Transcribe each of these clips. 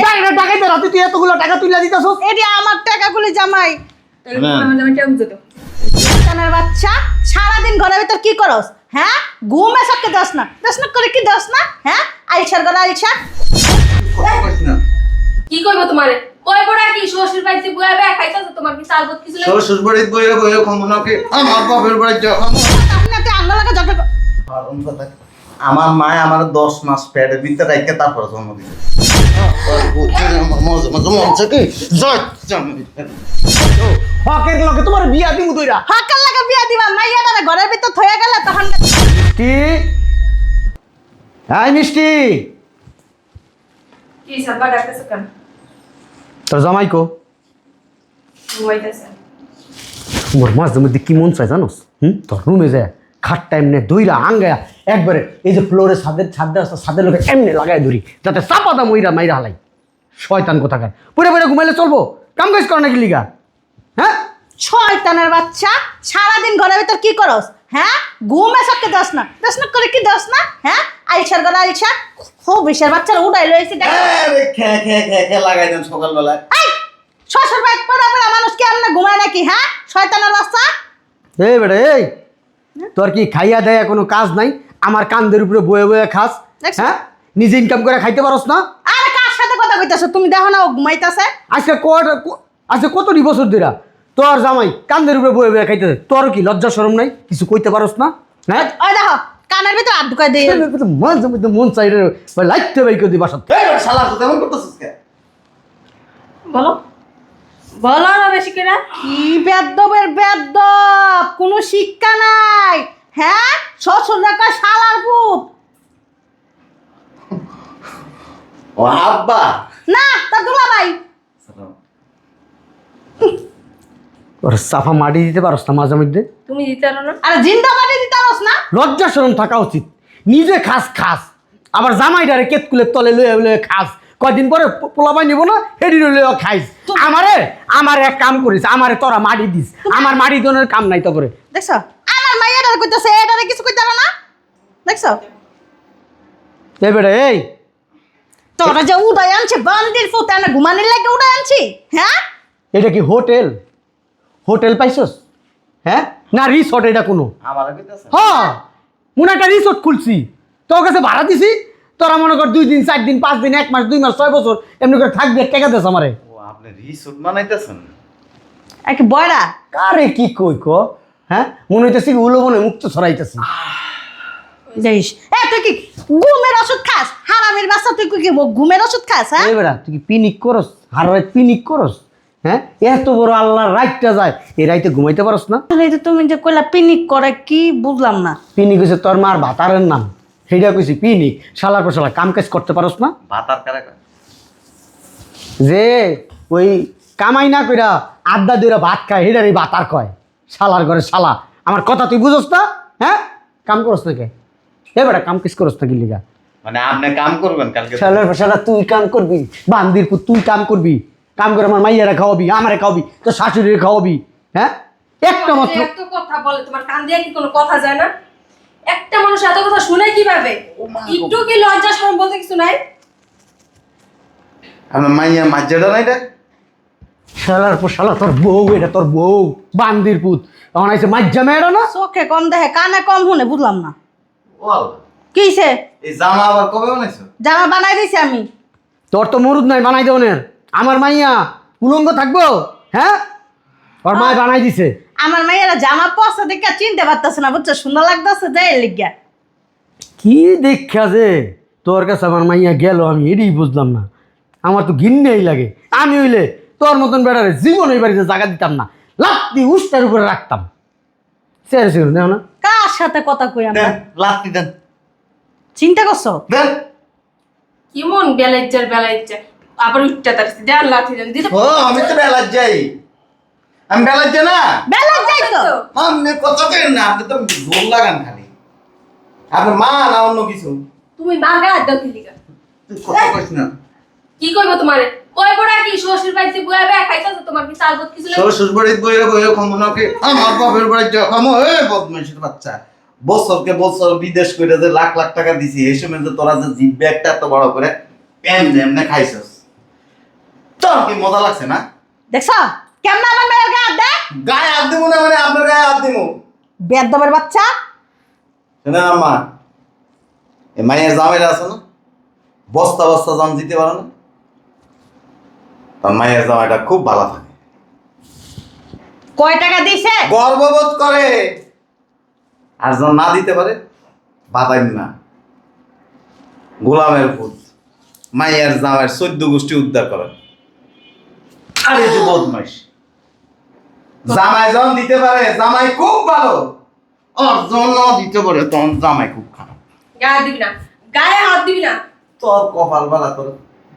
বাইরে টাকাইতে রাতে তুই এতগুলো টাকা তুইলা দিতাছস। এটি আমার টাকাগুলি জামাই। আমার জামাইটা বুঝো তো। শয়তানের বাচ্চা, সারাদিন ঘরের ভিতর কি করস? হ্যাঁ, ঘুমে সবকে দোস না করে কি দোস না? হ্যাঁ, আইসার গলা আইসা। কথা কইছ না। কি কইবো তোমারে? কই বড়া কি শ্বশুর বাড়িতে বুয়া বে খাইতাছ তোমার কি চালবত কিছু লাগে? শ্বশুর বাড়িতে বইয়ে বইয়ে খামনাকে আমার বাপের বাড়িতে যাও। আপনি একটা আঙ্গলাকে জটে আমার মা আমার 10 মাস পেটের ভিতরে রাখতে তারপর জন্ম দিয়েছে। হকের লগে তোমার বিয়া দিমু দইরা। হাকার লাগা বিয়া দিবা, মাইয়াটারে ঘরের ভিতর থইয়া গেলে তখন মিষ্টি, এই মিষ্টি, কি সাব্বা ডাকতেছ কেন? তোর জামাই কো? ঘুমাইতেছে। মোর মাঝে মধ্যে কি মন চায় জানোস? তোর রুমে যায় খাটটা এমনি দইরা আঙ্গায়া একবারে এই যে ফ্লোরে ছাদে আসতে ছাদের লোকে এমনি লাগাই ধরি যাতে চাপা দাম ওইরা মাইরা হালাই। শয়তান কোথাকার, পড়ে পড়ে ঘুমাইলে চলবো? কাম কাজ করে নাকি লিগা? হ্যাঁ, শয়তানের বাচ্চা, সারাদিন ঘরের ভিতর কি করস? হ্যাঁ, ঘুমে সবকে দোস না করে কি দোস না? হ্যাঁ, আইসার গলা আইসা খুব বিশের বাচ্চারা উড়াই লইছি দেখ। আরে খে খে খে খে লাগাই দেন সকালবেলা। এই শ্বশুর বাড়ি পড়া পড়া মানুষ কি এমনি ঘুমায় নাকি? হ্যাঁ, শয়তানের বাচ্চা। এই বেটা এই, তোর কি খাইয়া দেয়া কোনো কাজ নাই? আমার কান্দের উপরে বয়ে বয়ে খাস? দেখছো? হ্যাঁ, নিজে ইনকাম করে খাইতে পারস না? আরে কার সাথে কথা কইতাছ? তুমি দেখো না ও ঘুমাইতাছে। আজকে কতটি বছর ধরে তোর জামাই কান্দের উপরে বয়ে বয়ে খাইতেছে, তোর কি লজ্জা শরম নাই? কিছু কইতে পারস না? হ্যাঁ, ওই দেখো কানের ভিতর হাত ঢুকাই দিয়ে মাঝে মধ্যে মন চাই রে লাইটতে বাই করে দি বাসা। এই শালা তো তেমন করতেছিস কে? বলো বলো না বেশি করে। কি বেদ্যবের বেদ্যব, কোনো শিক্ষা নাই। হ্যাঁ, শ্বশুর রেখা শালার পুত ও আব্বা। না, তা দুলা ভাই। ওর সাফা মাটি দিতে পারস না মাঝে মধ্যে? তুমি দিতে পারো না? আরে জিন্দা বাড়ি দিতে পারস না? লজ্জা শরম থাকা উচিত। নিজে খাস খাস, আবার জামাইটারে কেতকুলের তলে লয়ে লয়ে খাস। কয়দিন পরে পোলাপাই নিব না, হেডি লয়ে খাইস। আমার এক কাম করিস, আমারে তোরা মাটি দিস। আমার মাটি দনের কাম নাই। তারপরে দেখছো আমার মাইয়াটা কইতাছে, এটারে কিছু কইতে পারো না? দেখছো এই বেটা এই, তোরা যে উদয় আনছে বান্দির ফুট, না ঘুমানির লাগে উদয় আনছি? হ্যাঁ, এটা কি হোটেল? হোটেল পাইছস? হ্যাঁ, না রিসোর্ট এটা কোনো? আমার কইতাছে হ্যাঁ, মনে একটা রিসোর্ট খুলছি, তোর কাছে ভাড়া দিছি। তোরা মনে কর 2 দিন 4 দিন 5 দিন 1 মাস 2 মাস 6 বছর এমনি করে থাকবি, টাকা দেস আমারে। ও আপনি রিসুট বানাইতেছেন? একে বয়রা কারে কি কই ক? হ্যাঁ, মনে হইতেছে কি উলো মনে মুক্ত ছড়াইতেছি। দেশ এ তুই কি ঘুমের ওষুধ খাস? হারামির বাচ্চা, তুই কি ঘুমের ওষুধ খাস? হ্যাঁ, এই বেটা তুই কি পিনিক করস? হার রাত পিনিক করস? হ্যাঁ, এত বড় আল্লাহর রাতটা যায়, এই রাইতে ঘুমাইতে পারস না? এই যে তুমি যে কইলা পিনিক করে, কি বুঝলাম না। পিনিক হইছে তোর মার ভাতারের নাম, সেইটা কইছি পিনিক। শালার পর শালা কাম কাজ করতে পারস না? ভাতার কারে কয়? যে ওই কামাই না কইরা আড্ডা দইরা ভাত খায়, হেডার এই ভাতার কয়। শালার ঘরে শালা, আমার কথা তুই বুঝস না? হ্যাঁ, কাম করস না কে? এ বেটা কাম কিস করস না কি লিগা? মানে আপনি কাম করবেন কালকে? শালার পর শালা তুই কাম করবি, বান্দির পুত তুই কাম করবি। কাম করে আমার মাইয়ারা খাওয়াবি, আমারে খাওয়াবি, তোর শাশুড়িরে খাওয়াবি। হ্যাঁ, একটা মাত্র এত কথা বলে, তোমার কান দিয়ে কি কোনো কথা যায় না? একটা মানুষ এত কথা শুনে কিভাবে? একটু কি লজ্জা শরম বলতে কিছু নাই? আপনার মাইয়া মাজ্জাটা নাই রে? শালার পর শালা তোর বউ, এটা তোর বউ বান্দির পুত। তখন আইসে মাজ্জা মেয়েরা না? চোখে কম দেখে, কানে কম শুনে, বুঝলাম না ওয়াল কি হইছে। এই জামা আবার কবে বানাইছো? জামা বানাই দিছি আমি। তোর তো মরুদ নাই বানাই দেওনের। আমার মাইয়া উলঙ্গ থাকবো? হ্যাঁ, ওর মায় বানাই দিছে। আমার মাইয়ারা জামা পছন্দ দেখে চিনতে পারতেছে না, বুঝছো? সুন্দর লাগতেছে যে লিগা। কি দেখা যে তোর কাছে আমার মাইয়া গেল, আমি এটাই বুঝলাম না। আমার তো ঘিন্নেই লাগে। আমি হইলে তোর মতন বেড়ারে জীবন ওই বাড়িতে জায়গা দিতাম না, লাত্তি উষ্টার উপরে রাখতাম। সেরে সেরে দেখো না কার সাথে কথা কই আমরা? দেন লাত্তি দেন চিন্তা করছো? দেন। কেমন বেলাইজ্জার আবার উঠতে তারছি দেন লাথি দেন দিতে। ও আমি তো বেলার যাই, আমি বেলার যাই না। বেলা যাই তো। আপনি কথা কেন না? আপনি তো জোর লাগান খালি। আপনার মা না অন্য কিছু? তুমি মার্গা হাত দাও কিলিকা। তুই কথা কইস না। কি কইবো তোমারে? কই বড়া কি শ্বশুর বাড়িতে বুয়া বে খাইতাছ তোমার কি চালবত কিছু লাগে? শ্বশুর বাড়িতে বইয়ে বইয়ে খামনাকে আমার বাপের বাড়িতে যাও খামো। এ বদমাইশের বাচ্চা, বছরকে বছর বিদেশ করে যে লাখ লাখ টাকা দিছি, এই সময় যে তোরা যে জিভ ব্যাগটা এত বড় করে এমনি এমনি খাইছস। তোর কি মজা লাগছে না? দেখছো কেমন আমার মেয়ের গায়ে হাত দেয়? গায়ে হাত দিব না মানে আপনার গায়ে হাত দিব। বেয়াদবের বাচ্চা। শোনেন আম্মা, এই মায়ের জামাইরা আছে না, বস্তা বস্তা জাম দিতে পারে না, তার মায়ের জামাইটা খুব ভালো থাকে, কয় টাকা দিছে? গর্ববোধ করে। আর যখন না দিতে পারে বাদাম না, গোলামের পুত, মায়ের জামাইয়ের 14 গোষ্ঠী উদ্ধার করে। আরে যে বদমাইশ, জামাই যখন দিতে পারে জামাই খুব ভালো, আর যখন না দিতে পারে তখন জামাই খুব খারাপ। গায়ে হাত দিবি না, গায়ে হাত দিবি না। তোর কপাল বালা, তোর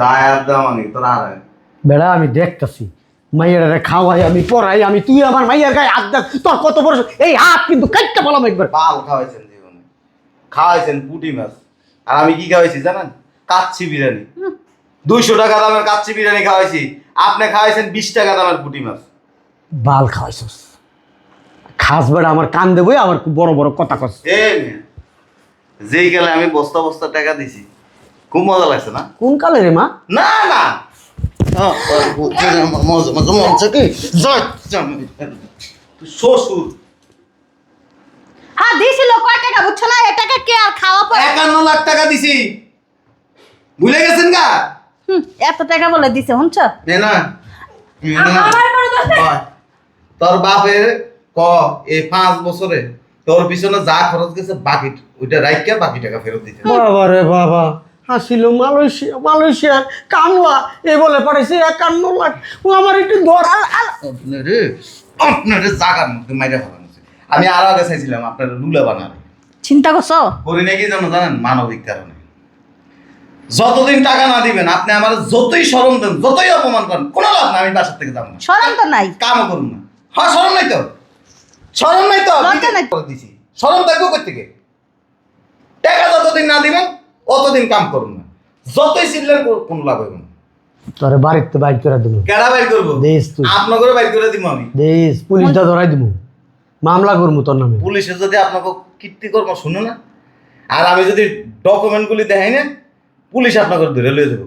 গায়ে হাত দেওয়া মানে তোর আর বেড়া আমি দেখতাছি মাইয়ের খাওয়াই আমি পড়াই আমি, তুই আমার মাইয়ের গায়ে হাত দেখ, তোর কত বড় এই হাত কিন্তু কাটতে বললাম একবার। পাল খাওয়াইছেন জীবনে, খাওয়াইছেন পুঁটি মাছ, আর আমি কি খাওয়াইছি জানেন? কাচ্চি বিরিয়ানি। 200 টাকা দামের কাচ্চি বিরিয়ানি খাওয়াইছি, আপনি খাওয়াইছেন 20 টাকা দামের পুঁটি মাছ। বাল খাওয়াইছস, খাস বেড়া আমার কান দেবই আবার খুব বড় বড় কথা কস। যেই গেলে আমি বস্তা বস্তা টাকা দিছি, খুব মজা লাগছে না? কোন কালে রে মা? না না শ্বশুর হ্যাঁ দিছিল কয় টাকা বুঝছো না? এ টাকা কে আর খাওয়া পড়ে? 51 লাখ টাকা দিছি, ভুলে গেছেন গা? এত টাকা বলে দিছে শুনছো? না আমার বড় দোষ নেই। তোর বাপের ক এই 5 বছরে তোর পিছনে যা খরচ গেছে বাকি ওইটা রাইখা বাকি টাকা ফেরত দিতে। বাবা রে বাবা, হাসিল মালয়েশিয়ার কামলা এ বলে পাঠাইছে 51 লাখ। ও আমার একটু ধর। আপনারে জাগার মধ্যে মাইরা ফেলানো হয়েছে। আমি আরো আগে চাইছিলাম আপনার লুলা বানার, চিন্তা করছো? করি নাকি জানো জানেন? মানবিক কারণে। যতদিন টাকা না দিবেন আপনি আমার যতই শরম দেন, যতই অপমান করেন, কোনো লাভ না, আমি বাসার থেকে যাবো না, শরম তো নাই। কামও করুন না। হ্যাঁ শরম নাই তো, শরম নাই তো, লজ্জা নাই। করে দিছি। শরম থাকবো কই থেকে? টাকা যতদিন না দিবেন অতদিন কাম করুন না, যতই চিল্লেন কোনো লাভ হবে না। তোরে বাড়িতে বাইর করে দেবো, কেডা বাইর করবো? দেশ তুই আপনাকে বাইর করে দিব আমি। দেশ পুলিশটা ধরাই দিব, মামলা করবো তোর নামে। পুলিশের যদি আপনাকে কীর্তিকর্ম শুনো না, আর আমি যদি ডকুমেন্টগুলি দেখাই না, পুলিশ আপনাকে ধরে লয়ে যাবো।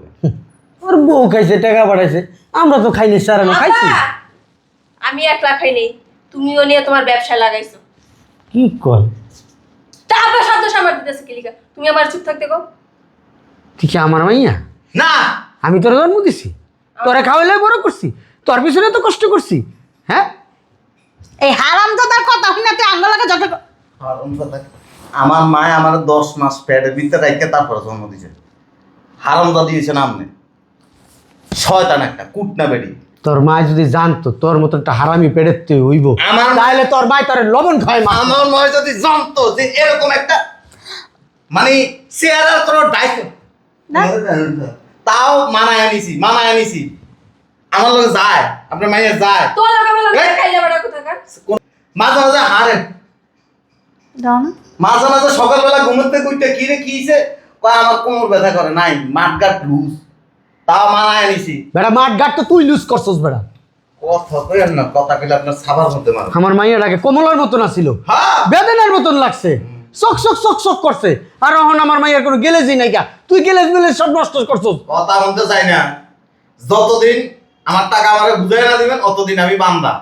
ওর বউ খাইছে, টাকা পাঠাইছে, আমরা তো খাইনি, সারানো খাইছি। আব্বা, আমি 1 লাখ খাই নেই, তুমিও নিয়ে তোমার ব্যবসা লাগাইছো। কি কয়? তা আবার শব্দ সামার দিতেছে কি লিগা? তুমি আমার চুপ থাকতে কও। তুই কি আমার মাইয়া? না আমি তোর জন্ম দিছি, তোরে খাওয়াইলে বড় করছি, তোর পিছনে তো কষ্ট করছি। হ্যাঁ এই হারামজাদার কথা শুনে তুই আঙ্গলাকে যত আমার মায় আমার 10 মাস পেটের ভিতরে রাখতে তারপরে জন্ম দিয়েছে। হারামদা দিয়েছেন আপনি, শয়তান একটা কুটনা বেড়ি। তোর মা যদি জানতো তোর মতো একটা হারামি পেড়ের তুই হইব, আমার- তাহলে তোর মাই তোর লবণ খায় মা। আমার মায় যদি জানতো যে এরকম একটা মানে চেহারার কোনো ডাইক, তাও মানায় আনিছি আমার লোক যায়, আপনার মাইয়া যায় তোর লাগা বলা এই! খাইলে বড় কোথাকার। মাঝে মাঝে হারে, দাও না। মাঝে মাঝে সকালবেলা ঘুমোতে কইতে কি রে কি হইছে, কয় আমার কোমর ব্যথা করে, নাই মাঠঘাট লুজ, তাও মানায় আনিছি। বেটা মাঠ ঘাট তো তুই লুজ করছস বেটা। কথা কইেন না, কথা কইলে আপনার সাবার মধ্যে মারো। আমার মাইয়ের আগে কমলার মতন আছিল, হ্যাঁ বেদনার মতন লাগছে, চক চক চক চক করছে। আর এখন আমার মাইয়ের কোনো গেলেজই নাই, তুই গেলেজ মিলে সব নষ্ট করছস। কথা বলতে চাই না, যতদিন আমার টাকা আমারে বুঝাই না দিবেন অতদিন আমি বান্দা।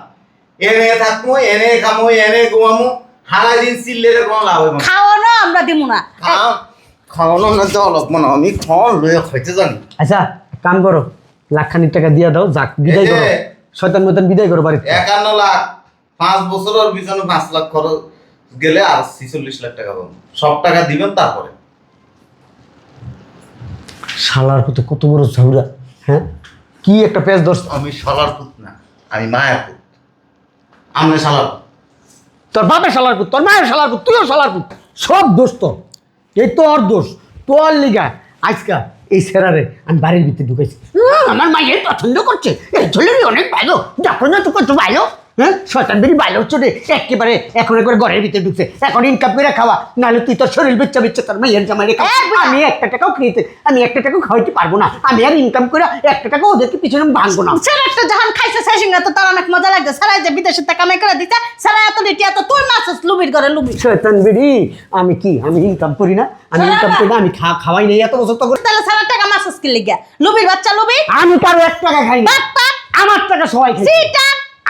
এনে থাকবো, এনে খামো, এনে ঘুমামো, সারা দিন চিল্লের কোনো লাভ হবে না। খাওয়ানো আমরা দিব না। খাওয়ানো না তো অল্প না, আমি খাওয়া লয়ে খাইতে জানি। আচ্ছা কাম করো, লাখখানিক টাকা দিয়া দাও, যাক বিদায় করো, শয়তান মতন বিদায় করো বাড়িতে। 51 লাখ 5 বছরের পিছনে 5 লাখ খরচ গেলে আর 46 লাখ টাকা পাবো। সব টাকা দিবেন তারপরে। শালার কত বড় ঝাউরা, হ্যাঁ কি একটা পেঁচ ধরছ। আমি শালার পুত না, আমি মায়ের পুত। আমি শালার পুত। তোর বাপের শালার পুত, তোর মায়ের শালার পুত, তুইও শালার পুত, সব দোষ তোর। এই তোর দোষ, তোর লিগা আজকা এই সেরারে আমি বাড়ির ভিতরে ঢুকেছি। আমার মায়ের পছন্দ করছে, এই ছেলেরই অনেক ভালো, দেখো না তোকে তো ভালো। হ্যাঁ শয়তান বেরি বাইরে চলে একেবারে এখন একবার ঘরের ভিতরে ঢুকছে এখন ইনকাম করে খাওয়া নাহলে তুই তোর শরীর বেচ্চা বেচ্চা তোর মাইয়ের জামাই রেখা আমি একটা টাকাও খেতে আমি একটা টাকাও খাওয়াইতে পারবো না আমি আর ইনকাম করে একটা টাকাও ওদেরকে পিছনে ভাঙবো না ছেলেটা যখন খাইছে সেই সঙ্গে তো তার অনেক মজা লাগছে সারাই যে বিদেশে টাকা কামাই করে দিতে সারা এত লিটি এত তুই মাসুস লুবির ঘরে লুবি শয়তান বেরি আমি কি আমি ইনকাম করি না আমি ইনকাম করি না আমি খাওয়াই নেই এত বছর তো করে তাহলে সারা টাকা মাসুস কি লিগা লুবির বাচ্চা লুবি আমি কারো 1 টাকা খাই না বাপ্পা আমার টাকা সবাই খাই সিটা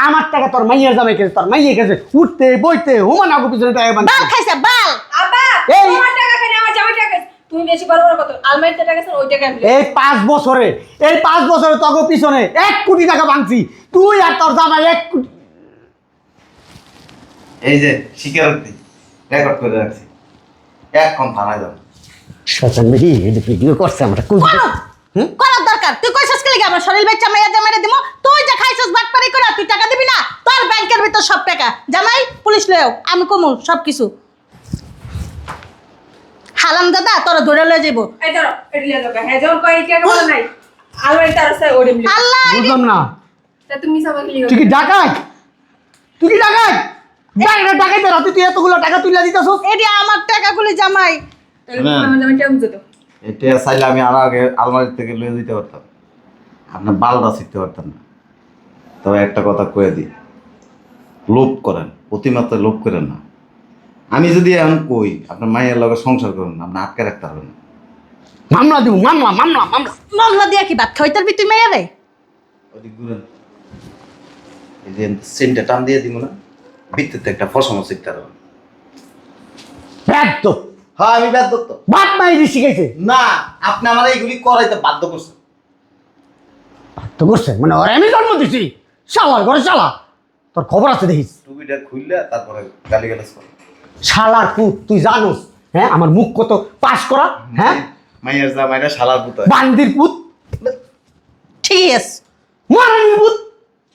আমার টাকা তোর মাইয়ের জামাই খেয়েছে তোর মাইয়ে খেয়েছে উঠতে বইতে হুমান আগু পিছনে টাকা বান বাল খাইছে বাল আব্বা এই- তোমার টাকা খাই না, আমার জামাই টাকা খাইছে। তুমি বেশি বড় বড় কত আলমারিতে টাকা আছে ওই টাকা আমি এই 5 বছরে তোর পিছনে 1 কোটি টাকা ভাঙছি তুই আর তোর জামাই 1 কোটি এই যে স্বীকারোক্তি রেকর্ড করে রাখছি এখন থানায় যাবো শয়তান বেরি এটা ভিডিও করছে আমরা কোন করো করার দরকার তুই কইছস কি লিগা আমার শরীর বেচা মাইয়া জামাইরে দিমু তুই যে খাইছস বাটপারি করে তুই টাকা দিবি না তোর ব্যাংকের ভিতর সব টাকা জামাই পুলিশ লয়েও আমি কমু সব কিছু হালাম দাদা তোরা ধরে লয়ে যাইব এই ধরো এটি লিয়ে যাও হ্যাঁ যখন কয় এই টাকা বলে নাই আলমারিতে আর আছে ওরে মিলে আল্লাহ বুঝলাম না তা তুমি সবাই লিয়ে তুই কি ডাকাই বাইরে ডাকাইতে রাতে তুই এতগুলো টাকা তুইলা দিতাছস এটি আমার টাকাগুলি জামাই আমার জামাই টাকা বুঝো তো এটা চাইলে আমি আরো আগে আলমারি থেকে লয়ে দিতে পারতাম আপনার বালটা শিখতে পারতাম না তবে একটা কথা কয়ে দিই লোভ করেন অতিমাত্রায় লোভ করেন না আমি যদি এখন কই আপনার মায়ের লগে সংসার করেন আপনি আটকে রাখতে পারবেন না মামলা দিব মামলা মামলা দিয়া কি ভাত খাইতে পারবি তুই মেয়েরে ওদিক ঘুরেন এই যে সেন্টে টান দিয়ে দিব না ভিত্তিতে একটা ফসম শিখতে পারবেন ব্যর্থ হ্যাঁ আমি ব্যাধ তো বাপ মাইরি শিখাইছে না আপনি আমার এইগুলি করাইতে বাধ্য করছেন তো করছে মানে ওরে আমি জন্ম দিছি শালার ঘরে শালা তোর খবর আছে দেখিস টুপিটা খুললে তারপরে গালি গালাজ করে শালার পুত তুই জানোস হ্যাঁ আমার মুখ কত পাস করা হ্যাঁ মাইয়ার জামাইরা শালার পুত বান্দির পুত ঠিক আছে মারানির পুত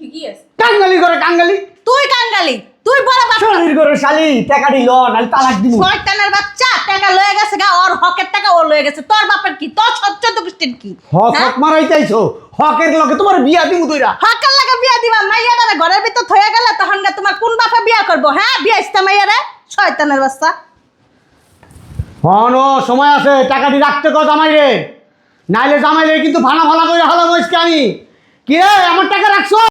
ঠিকই আছে কাঙ্গালি করে কাঙ্গালি তুই কাঙ্গালি তুই বড় বাচ্চা শরীর করে শালি টাকা দিল নাহলে তালাক দিব শয়তানের বাচ্চা টাকা লয়ে গেছে গা ওর হকের টাকা ও লয়ে গেছে তোর বাপের কি তোর সচ্চত গোষ্ঠীর কি হক হ্যাঁ? হক মারাইতাইছো হকের লগে তোমার বিয়া দিব তুইরা হকের লাগে বিয়া দিবা মাইয়ারে ঘরের ভিতর থয়ে গেলে তখন গা তোমার কোন বাপে বিয়া করবো হ্যাঁ বিয়া ইস্তা মাইয়ারে শয়তানের বাচ্চা হনো সময় আছে টাকাটি রাখতে কো জামাই রে নাইলে জামাই রে কিন্তু ভানা ভালা করে হালাম আজকে আমি কি রে আমার টাকা রাখছো